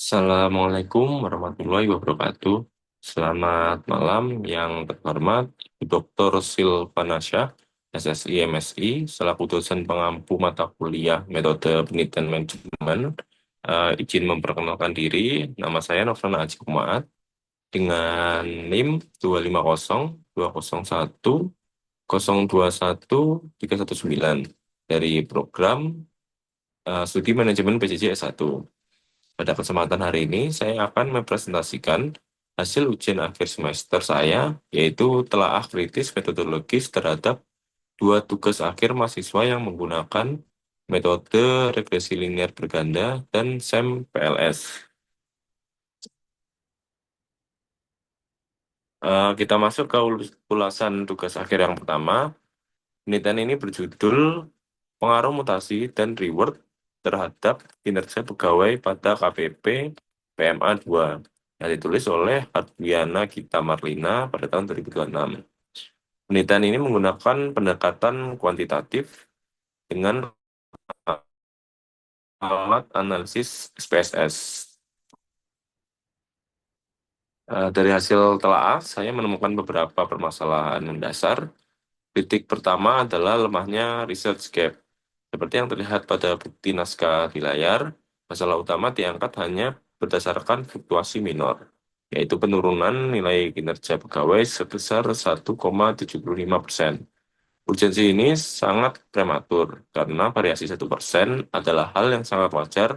Assalamualaikum warahmatullahi wabarakatuh. Selamat malam yang terhormat Ibu Dr. Silvana Syah, SSI MSI, selaku dosen pengampu mata kuliah Metode Penelitian Manajemen. Izin memperkenalkan diri, nama saya Novran Aji Kumaat dengan NIM 250201021 dari program Studi Manajemen PJJ S1. Pada kesempatan hari ini, saya akan mempresentasikan hasil ujian akhir semester saya, yaitu telaah kritis metodologis terhadap dua tugas akhir mahasiswa yang menggunakan metode regresi linear berganda dan SEM PLS. Kita masuk ke ulasan tugas akhir yang pertama. Penelitian ini berjudul Pengaruh Mutasi dan Reward terhadap Kinerja Pegawai pada KPP PMA 2 yang ditulis oleh Hadwiana Gita Marlina pada tahun 2026. Penelitian ini menggunakan pendekatan kuantitatif dengan alat analisis SPSS. Dari hasil telaah, saya menemukan beberapa permasalahan mendasar. Kritik pertama adalah lemahnya research gap. Seperti yang terlihat pada bukti naskah di layar, masalah utama diangkat hanya berdasarkan fluktuasi minor, yaitu penurunan nilai kinerja pegawai sebesar 1,75%. Urgensi ini sangat prematur, karena variasi 1% adalah hal yang sangat wajar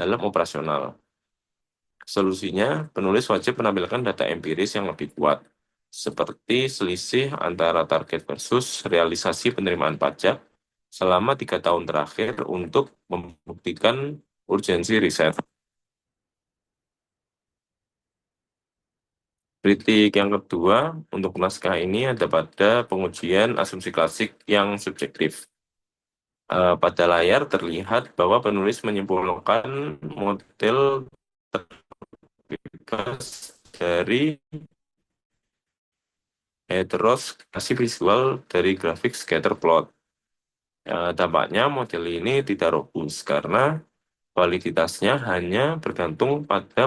dalam operasional. Solusinya, penulis wajib menampilkan data empiris yang lebih kuat, seperti selisih antara target versus realisasi penerimaan pajak selama 3 tahun terakhir untuk membuktikan urgensi riset. Kritik yang kedua untuk naskah ini ada pada pengujian asumsi klasik yang subjektif. Pada layar terlihat bahwa penulis menyimpulkan model terbebas dari heteroskedasi visual dari grafik scatter plot. Tampaknya model ini tidak robust karena validitasnya hanya bergantung pada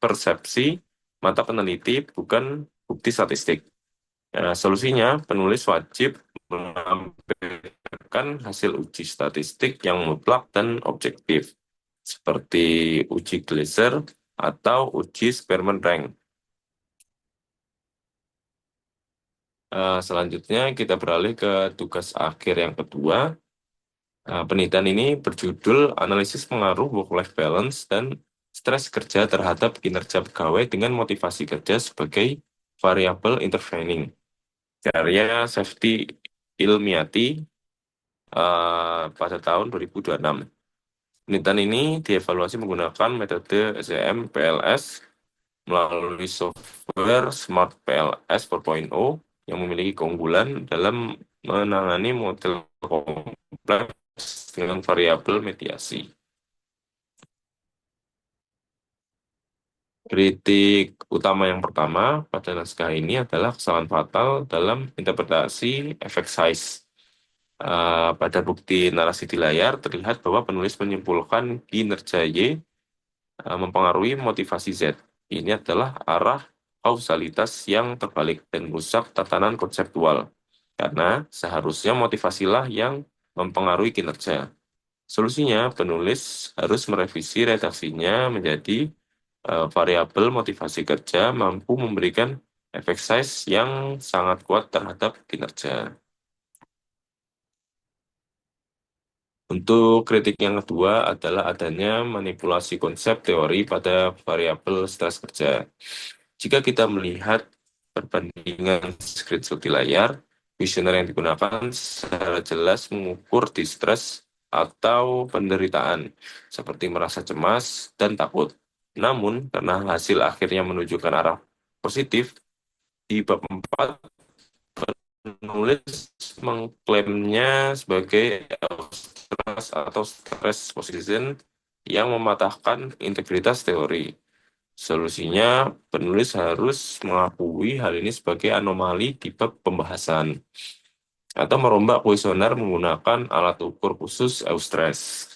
persepsi mata peneliti, bukan bukti statistik. Solusinya, penulis wajib menampilkan hasil uji statistik yang mutlak dan objektif, seperti uji Glaser atau uji Spearman Rank. Selanjutnya, kita beralih ke tugas akhir yang kedua. Penelitian ini berjudul Analisis Pengaruh Work-Life Balance dan Stres Kerja terhadap Kinerja Pegawai dengan Motivasi Kerja sebagai Variabel Intervening. Karya Safety Ilmiati pada tahun 2026. Penelitian ini dievaluasi menggunakan metode SEM PLS melalui software Smart PLS 4.0 yang memiliki keunggulan dalam menangani model kompleks dengan variabel mediasi. Kritik utama yang pertama pada naskah ini adalah kesalahan fatal dalam interpretasi efek size. Pada bukti narasi di layar terlihat bahwa penulis menyimpulkan kinerja Y mempengaruhi motivasi Z. Ini adalah arah kausalitas yang terbalik dan merusak tatanan konseptual, karena seharusnya motivasilah yang mempengaruhi kinerja. Solusinya, penulis harus merevisi redaksinya menjadi variabel motivasi kerja mampu memberikan efek size yang sangat kuat terhadap kinerja. Untuk kritik yang kedua adalah adanya manipulasi konsep teori pada variabel stres kerja. Jika kita melihat perbandingan screenshot di layar, kuesioner yang digunakan secara jelas mengukur distress atau penderitaan, seperti merasa cemas dan takut. Namun, karena hasil akhirnya menunjukkan arah positif, di bab 4, penulis mengklaimnya sebagai stress atau stress position yang mematahkan integritas teori. Solusinya, penulis harus mengakui hal ini sebagai anomali di bab pembahasan atau merombak kuesioner menggunakan alat ukur khusus Eustress.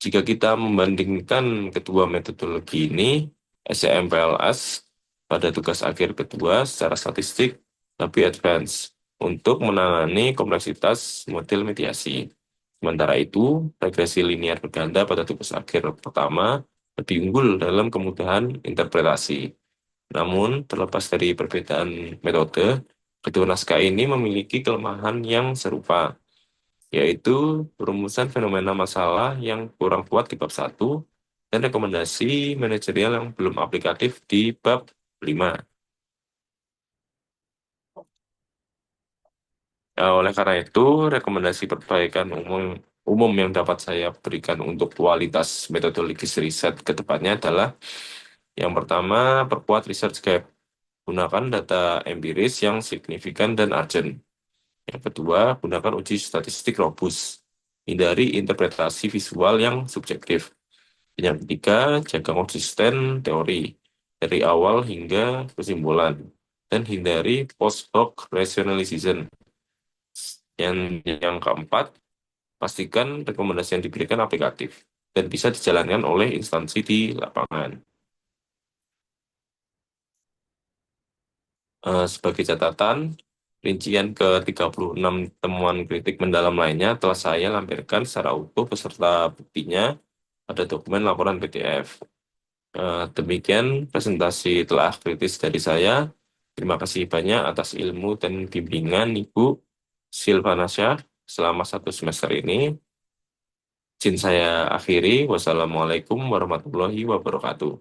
Jika kita membandingkan kedua metodologi ini, SCM-PLS pada tugas akhir kedua secara statistik lebih advance untuk menangani kompleksitas model mediasi. Sementara itu, regresi linear berganda pada tugas akhir pertama lebih unggul dalam kemudahan interpretasi. Namun, terlepas dari perbedaan metode, kedua naskah ini memiliki kelemahan yang serupa, yaitu perumusan fenomena masalah yang kurang kuat di bab 1 dan rekomendasi manajerial yang belum aplikatif di bab 5. Oleh karena itu, rekomendasi perbaikan umum umum yang dapat saya berikan untuk kualitas metodologis riset ke depannya adalah yang pertama, perkuat research gap. Gunakan data empiris yang signifikan dan urgent. Yang kedua, gunakan uji statistik robust. Hindari interpretasi visual yang subjektif. Dan yang ketiga, jaga konsisten teori dari awal hingga kesimpulan. Dan hindari post hoc rationalization. Yang keempat, pastikan rekomendasi yang diberikan aplikatif dan bisa dijalankan oleh instansi di lapangan. Sebagai catatan, rincian ke 36 temuan kritik mendalam lainnya telah saya lampirkan secara utuh beserta buktinya pada dokumen laporan PDF. Demikian presentasi telah kritis dari saya. Terima kasih banyak atas ilmu dan bimbingan Ibu Silvana Syah selama 1 semester ini. Izin saya akhiri. Wassalamualaikum warahmatullahi wabarakatuh.